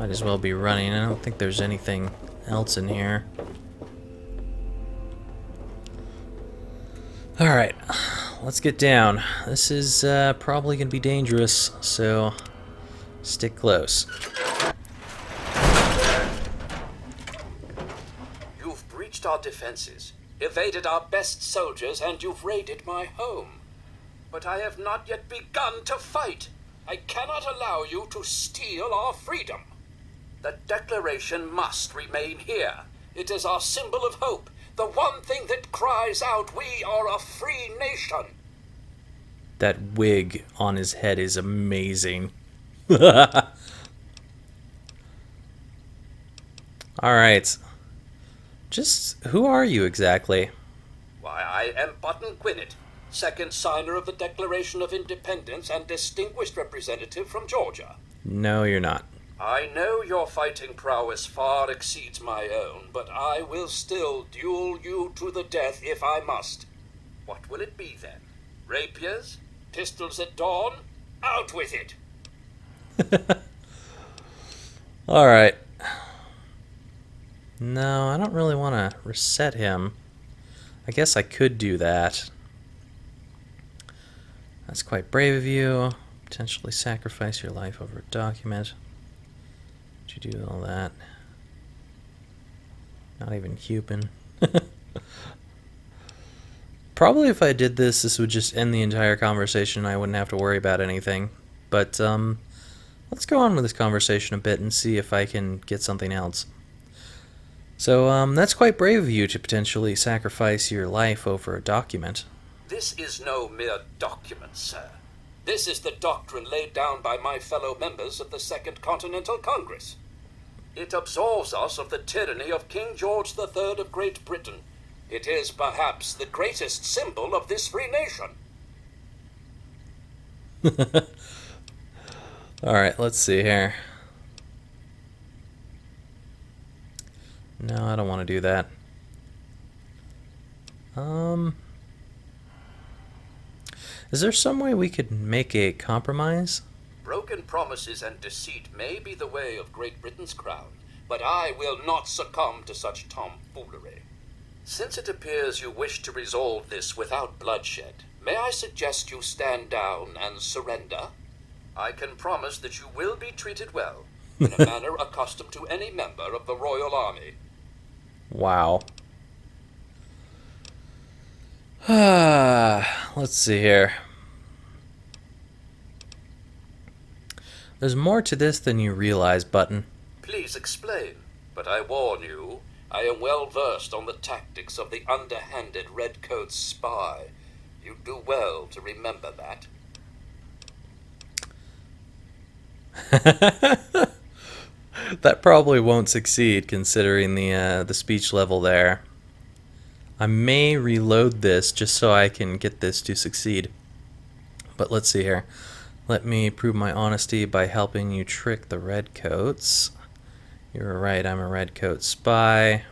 Might as well be running. I don't think there's anything else in here. Alright, let's get down. This is probably going to be dangerous, so stick close. You've breached our defenses, evaded our best soldiers, and you've raided my home. But I have not yet begun to fight. I cannot allow you to steal our freedom. The Declaration must remain here. It is our symbol of hope, the one thing that cries out, we are a free nation. That wig on his head is amazing. Alright. Just, who are you exactly? Why, I am Button Gwinnett, second signer of the Declaration of Independence and distinguished representative from Georgia. No, you're not. I know your fighting prowess far exceeds my own, but I will still duel you to the death if I must. What will it be then? Rapiers? Pistols at dawn? Out with it! Alright. No, I don't really want to reset him. I guess I could do that. That's quite brave of you. Potentially sacrifice your life over a document. Would you do all that? Not even Cupid. Probably if I did this, this would just end the entire conversation. I wouldn't have to worry about anything. But let's go on with this conversation a bit and see if I can get something else. So that's quite brave of you to potentially sacrifice your life over a document. This is no mere document, sir. This is the doctrine laid down by my fellow members of the Second Continental Congress. It absolves us of the tyranny of King George III of Great Britain. It is perhaps the greatest symbol of this free nation. Alright, let's see here. No, I don't want to do that. Is there some way we could make a compromise? Broken promises and deceit may be the way of Great Britain's crown, but I will not succumb to such tomfoolery. Since it appears you wish to resolve this without bloodshed, may I suggest you stand down and surrender? I can promise that you will be treated well, in a manner accustomed to any member of the Royal Army. Wow. Let's see here. There's more to this than you realize, Button. Please explain, but I warn you, I am well versed on the tactics of the underhanded redcoat spy. You do well to remember that. That probably won't succeed, considering the speech level there. I may reload this just so I can get this to succeed. But let's see here. Let me prove my honesty by helping you trick the redcoats. You're right, I'm a redcoat spy.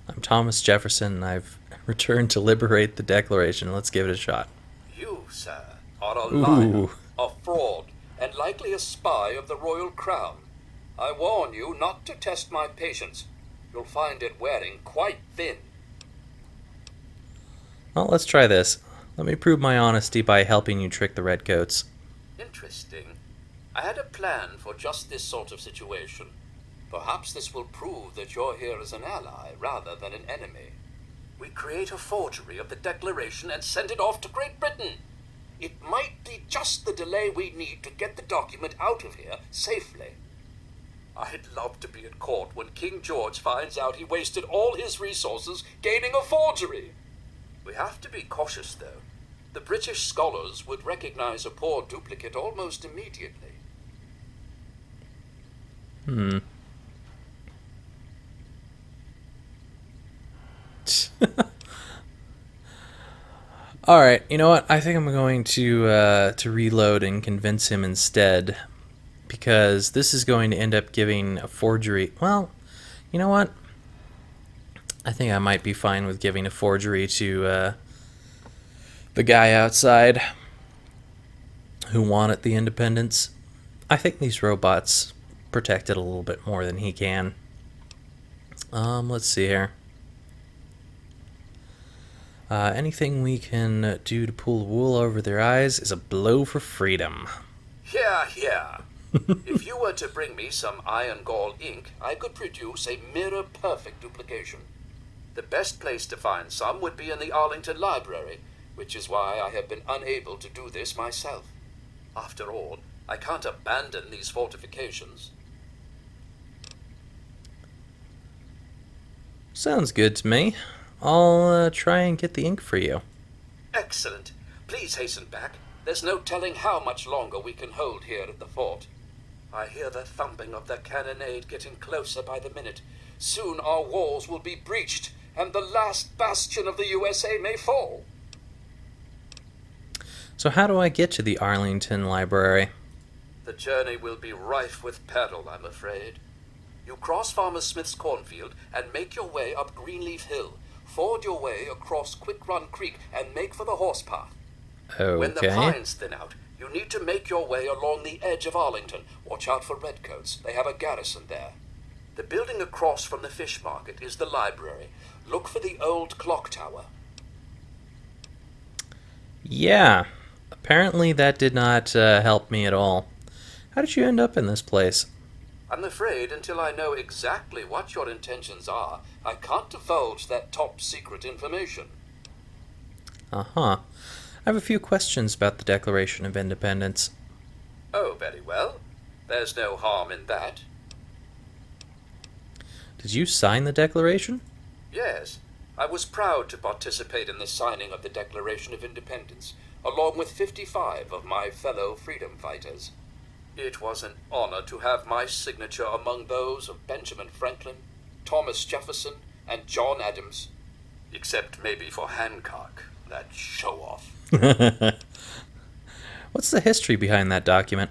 I'm Thomas Jefferson, and I've returned to liberate the Declaration. Let's give it a shot. You, sir, are a liar, a fraud, and likely a spy of the royal crown. I warn you not to test my patience. You'll find it wearing quite thin. Well, let's try this. Let me prove my honesty by helping you trick the redcoats. Interesting. I had a plan for just this sort of situation. Perhaps this will prove that you're here as an ally rather than an enemy. We create a forgery of the Declaration and send it off to Great Britain. It might be just the delay we need to get the document out of here safely. I'd love to be at court when King George finds out he wasted all his resources gaining a forgery. We have to be cautious, though. The British scholars would recognize a poor duplicate almost immediately. Alright, you know what? I think I'm going to reload and convince him instead. Because this is going to end up giving a forgery. Well, you know what? I think I might be fine with giving a forgery to the guy outside who wanted the independence. I think these robots protect it a little bit more than he can. Let's see here. Anything we can do to pull the wool over their eyes is a blow for freedom. Yeah. If you were to bring me some iron gall ink, I could produce a mirror-perfect duplication. The best place to find some would be in the Arlington Library, which is why I have been unable to do this myself. After all, I can't abandon these fortifications. Sounds good to me. I'll try and get the ink for you. Excellent. Please hasten back. There's no telling how much longer we can hold here at the fort. I hear the thumping of the cannonade getting closer by the minute. Soon our walls will be breached, and the last bastion of the USA may fall. So how do I get to the Arlington Library? The journey will be rife with peril, I'm afraid. You cross Farmer Smith's cornfield and make your way up Greenleaf Hill. Ford your way across Quick Run Creek and make for the horse path. Okay. When the pines thin out, you need to make your way along the edge of Arlington. Watch out for redcoats. They have a garrison there. The building across from the fish market is the library. Look for the old clock tower. Yeah. Apparently that did not help me at all. How did you end up in this place? I'm afraid until I know exactly what your intentions are, I can't divulge that top secret information. Uh-huh. I have a few questions about the Declaration of Independence. Oh, very well. There's no harm in that. Did you sign the Declaration? Yes, I was proud to participate in the signing of the Declaration of Independence, along with 55 of my fellow freedom fighters. It was an honor to have my signature among those of Benjamin Franklin, Thomas Jefferson, and John Adams. Except maybe for Hancock, that show-off. What's the history behind that document?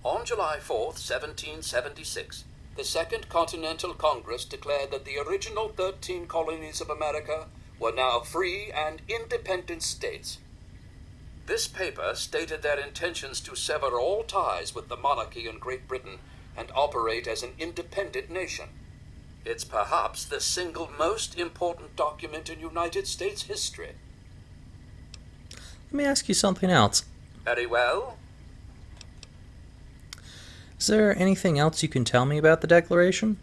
On July 4th, 1776, the Second Continental Congress declared that the original 13 colonies of America were now free and independent states. This paper stated their intentions to sever all ties with the monarchy in Great Britain and operate as an independent nation. It's perhaps the single most important document in United States history. Let me ask you something else. Very well. Is there anything else you can tell me about the Declaration?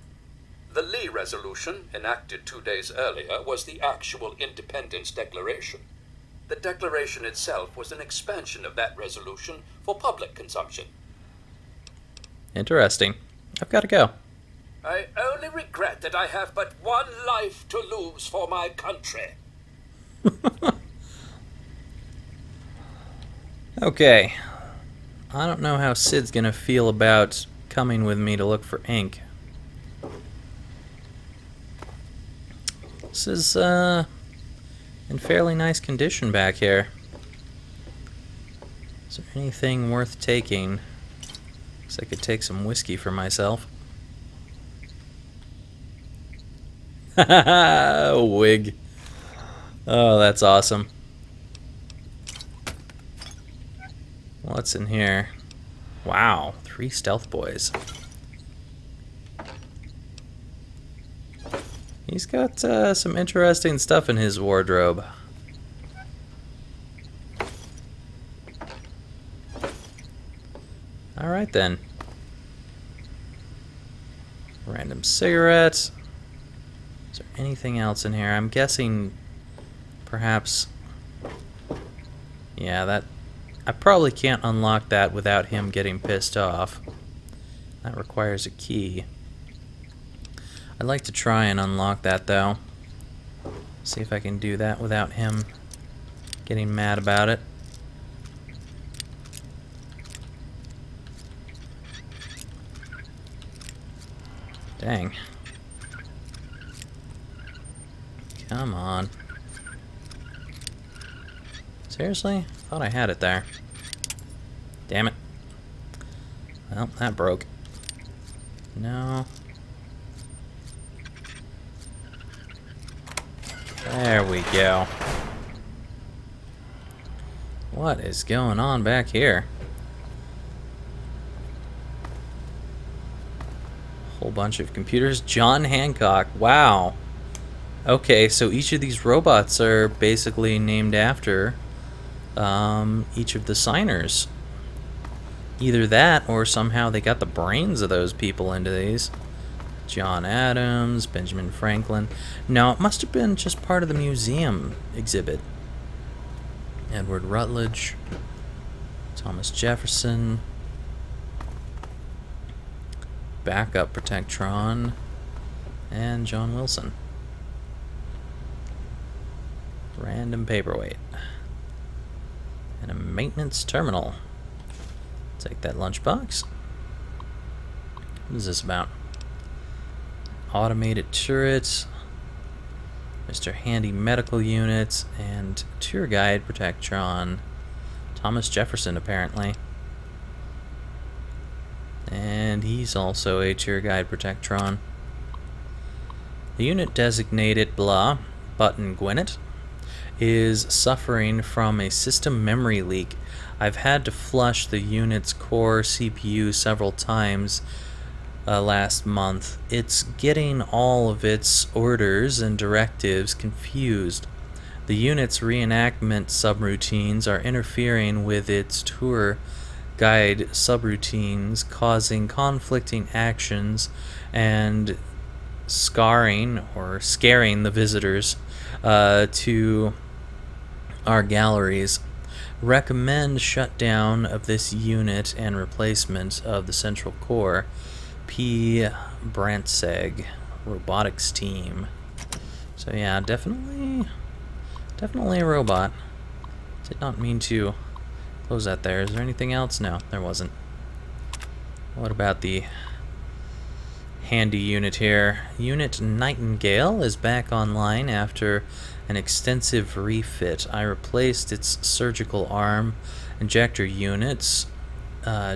The Lee Resolution, enacted 2 days earlier, was the actual Independence Declaration. The Declaration itself was an expansion of that resolution for public consumption. Interesting. I've got to go. I only regret that I have but one life to lose for my country. Okay. I don't know how Sid's gonna feel about coming with me to look for ink. This is, in fairly nice condition back here. Is there anything worth taking? Guess I could take some whiskey for myself. Haha, wig. Oh, that's awesome. What's in here? Wow, 3 stealth boys. He's got some interesting stuff in his wardrobe. Alright then. Random cigarettes. Is there anything else in here? I'm guessing perhaps... Yeah, that... I probably can't unlock that without him getting pissed off. That requires a key. I'd like to try and unlock that though. See if I can do that without him getting mad about it. Dang. Come on. Seriously? Thought I had it there. Damn it. Well, that broke. No. There we go. What is going on back here? Whole bunch of computers. John Hancock. Wow. Okay, so each of these robots are basically named after each of the signers. Either that, or somehow they got the brains of those people into these. John Adams, Benjamin Franklin. No, it must have been just part of the museum exhibit. Edward Rutledge, Thomas Jefferson, Backup Protectron, and John Wilson. Random paperweight. And a maintenance terminal. Take that lunchbox. What is this about? Automated turrets, Mr. Handy medical units, and tour guide Protectron. Thomas Jefferson, apparently. And he's also a tour guide Protectron. The unit designated blah, Button Gwinnett, is suffering from a system memory leak. I've had to flush the unit's core CPU several times last month. It's getting all of its orders and directives confused. The unit's reenactment subroutines are interfering with its tour guide subroutines, causing conflicting actions and scaring the visitors to our galleries. Recommend shutdown of this unit and replacement of the central core. P. Brantseg, robotics team. So yeah, definitely a robot. Did not mean to close that there. Is there anything else? No, there wasn't. What about the handy unit here? Unit Nightingale is back online after an extensive refit. I replaced its surgical arm, injector units,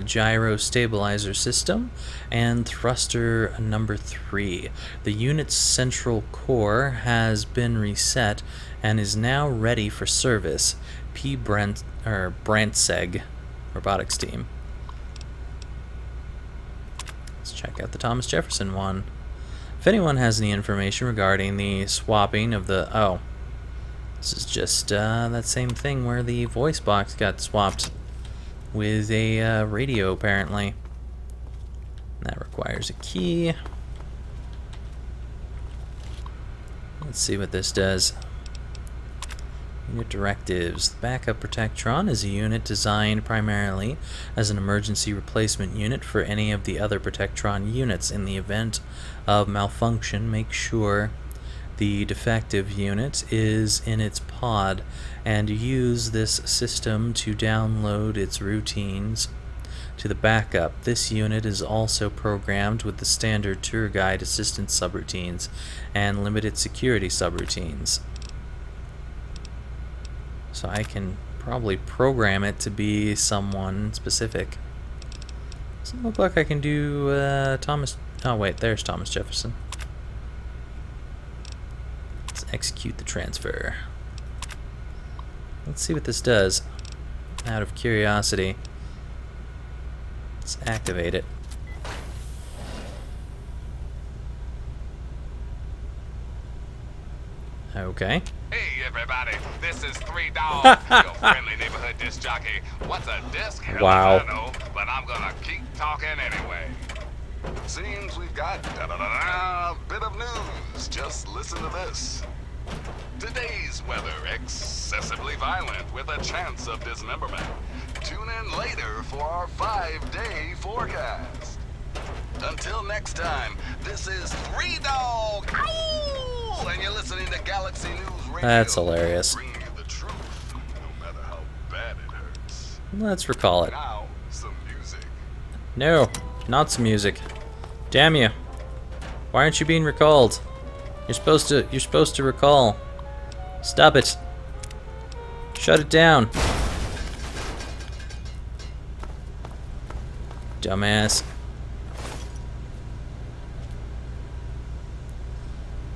gyro stabilizer system, and thruster number 3. The unit's central core has been reset and is now ready for service. P. Brantseg, robotics team. Let's check out the Thomas Jefferson one. If anyone has any information regarding the swapping of the... Oh, this is just that same thing where the voice box got swapped with a radio, apparently. That requires a key. Let's see what this does. Unit directives. The Backup Protectron is a unit designed primarily as an emergency replacement unit for any of the other Protectron units. In the event of malfunction, make sure the defective unit is in its pod and use this system to download its routines to the backup. This unit is also programmed with the standard tour guide assistance subroutines and limited security subroutines. So I can probably program it to be someone specific. Doesn't look like I can do Thomas... Oh wait, there's Thomas Jefferson. Let's execute the transfer. Let's see what this does. Out of curiosity. Let's activate it. Okay. Hey everybody, this is 3 Dog, your friendly neighborhood disc jockey. What's a disc? Hell, Wow. I don't know, but I'm gonna keep talking anyway. Seems we've got a bit of news. Just listen to this. Today's weather excessively violent with a chance of dismemberment. Tune in later for our 5-day forecast. Until next time, this is 3 Dog. Ow! And you're listening to Galaxy News Radio. That's hilarious. Bringing you the truth, no matter how bad it hurts. Let's recall it. Now, some music. No, not some music. Damn you. Why aren't you being recalled? You're supposed to recall. Stop it. Shut it down. Dumbass.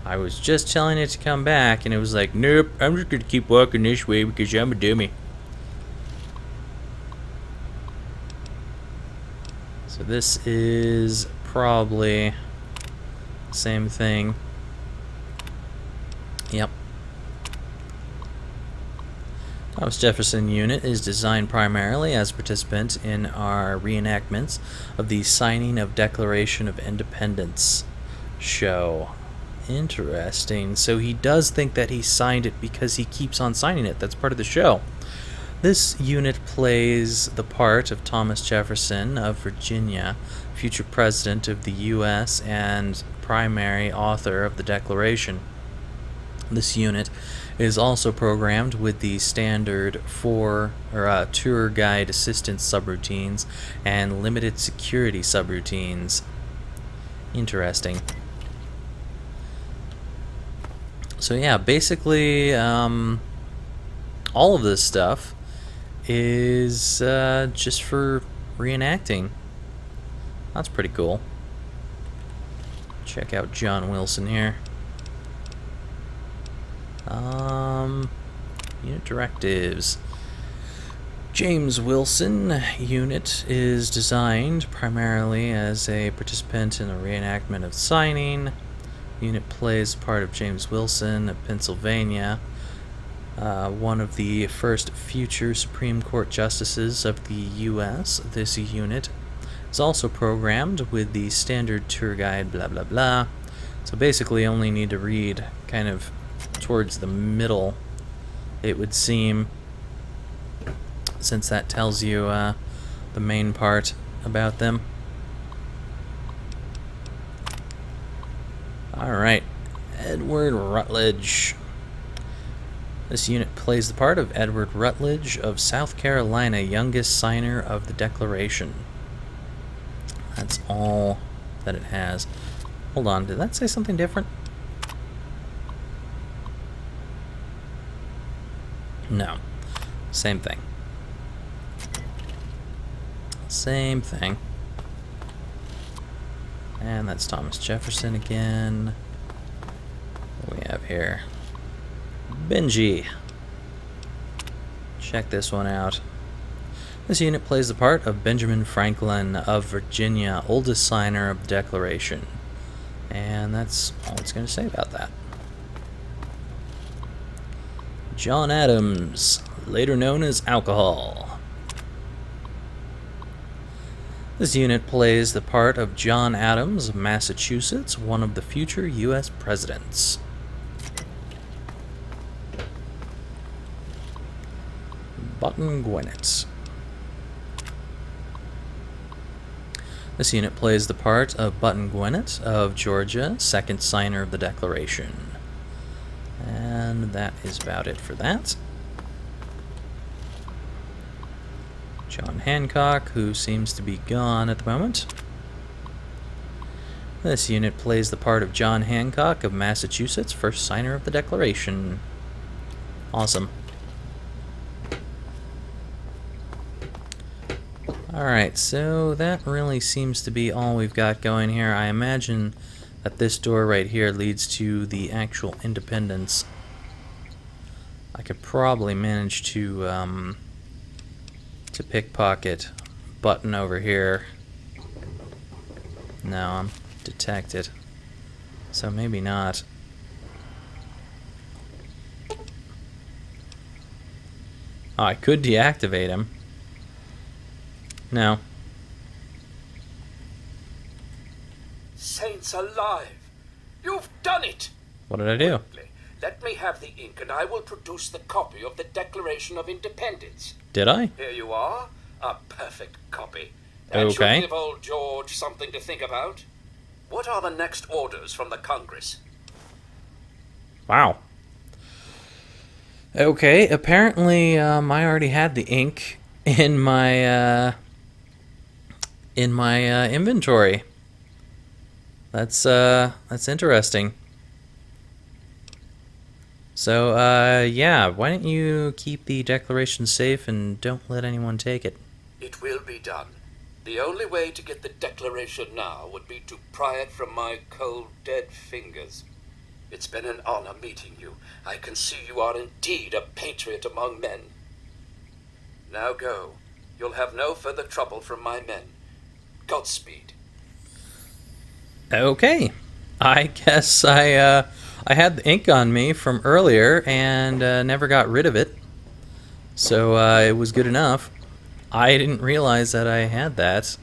I was just telling it to come back and it was like, nope, I'm just gonna keep walking this way because I'm a dummy. So this is probably Same thing. Yep. Thomas Jefferson Unit is designed primarily as a participant in our reenactments of the signing of Declaration of Independence show. Interesting. So he does think that he signed it because he keeps on signing it. That's part of the show. This unit plays the part of Thomas Jefferson of Virginia, future president of the U.S. and primary author of the Declaration. This unit is also programmed with the standard tour guide assistance subroutines and limited security subroutines. Interesting. So yeah, basically all of this stuff is just for reenacting. That's pretty cool. Check out John Wilson here. Unit directives. James Wilson unit is designed primarily as a participant in a reenactment of signing. Unit plays part of James Wilson of Pennsylvania, one of the first future Supreme Court justices of the U.S. This unit is also programmed with the standard tour guide, blah blah blah. So basically only need to read kind of towards the middle, it would seem, since that tells you the main part about them. Alright, Edward Rutledge. This unit plays the part of Edward Rutledge of South Carolina, youngest signer of the Declaration. That's all that it has. Hold on, did that say something different? No. Same thing. Same thing. And that's Thomas Jefferson again. What do we have here? Benji. Check this one out. This unit plays the part of Benjamin Franklin of Virginia, oldest signer of the Declaration. And that's all it's going to say about that. John Adams, later known as Alcohol. This unit plays the part of John Adams of Massachusetts, one of the future U.S. presidents. Button Gwinnett. This unit plays the part of Button Gwinnett of Georgia, second signer of the Declaration. And that is about it for that. John Hancock, who seems to be gone at the moment. This unit plays the part of John Hancock of Massachusetts, first signer of the Declaration. Awesome. Alright, so that really seems to be all we've got going here. I imagine that this door right here leads to the actual Independence. I could probably manage to pickpocket button over here. No, I'm detected. So maybe not. Oh, I could deactivate him. No. Saints alive! You've done it! What did I do? Quickly, let me have the ink and I will produce the copy of the Declaration of Independence. Did I? Here you are. A perfect copy. That Okay. should give old George something to think about. What are the next orders from the Congress? Wow. Okay, apparently I already had the ink in my inventory. That's interesting. So yeah, why don't you keep the Declaration safe and don't let anyone take it? It will be done. The only way to get the Declaration now would be to pry it from my cold, dead fingers. It's been an honor meeting you. I can see you are indeed a patriot among men. Now go. You'll have no further trouble from my men. Godspeed. Okay. I guess I had the ink on me from earlier and never got rid of it, so it was good enough. I didn't realize that I had that.